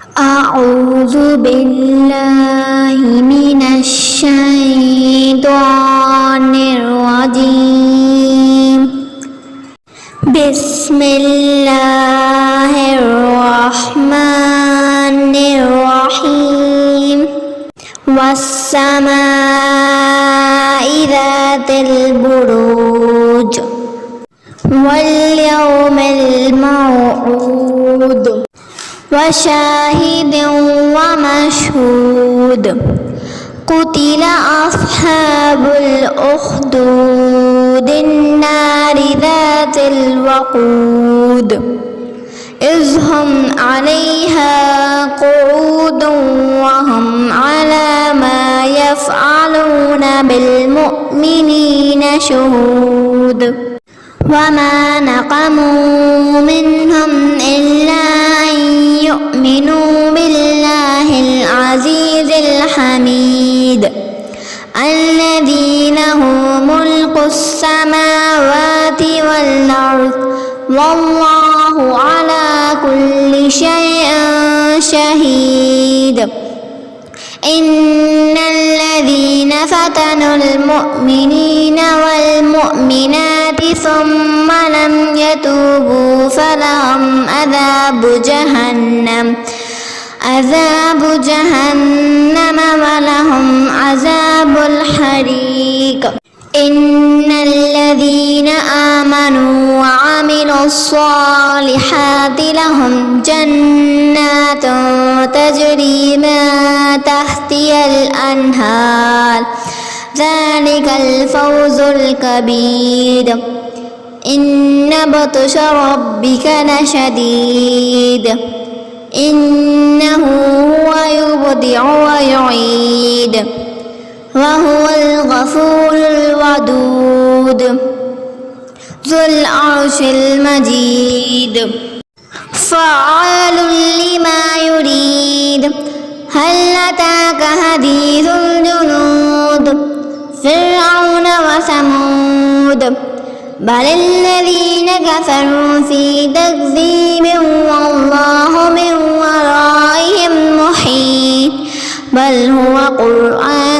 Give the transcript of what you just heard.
أعوذ بالله من الشيطان الرجيم. بسم الله الرحمن الرحيم. والسماء ذات البروج واليوم الموعود وشاهد ومشهود. قتل أصحاب الأخدود النار ذات الوقود إذ هم عليها قعود وهم على ما يفعلون بالمؤمنين شهود. وما نقموا منهم إلا أن يؤمنوا بالله العزيز الحميد الذي له ملك السماوات والأرض والله على كل شيء شهيد. إن الذين فتنوا المؤمنين والمؤمنات ثم لم يتوبوا فلهم عذاب جهنم ولهم عذاب الحريق. إن الذين آمنوا وعملوا الصالحات لهم جنات تجري من تحتها الأنهار ذلك الفوز الكبير. إن بطش ربك لشديد إنه هو يبدع ويعيد وهو الغفور الودود ذو العرش المجيد. فعال لما يريد. هل أتاك حديث الجنود فرعون وثمود بل الذين كفروا في تكذيب والله من ورائهم محيط. بل هو قرآن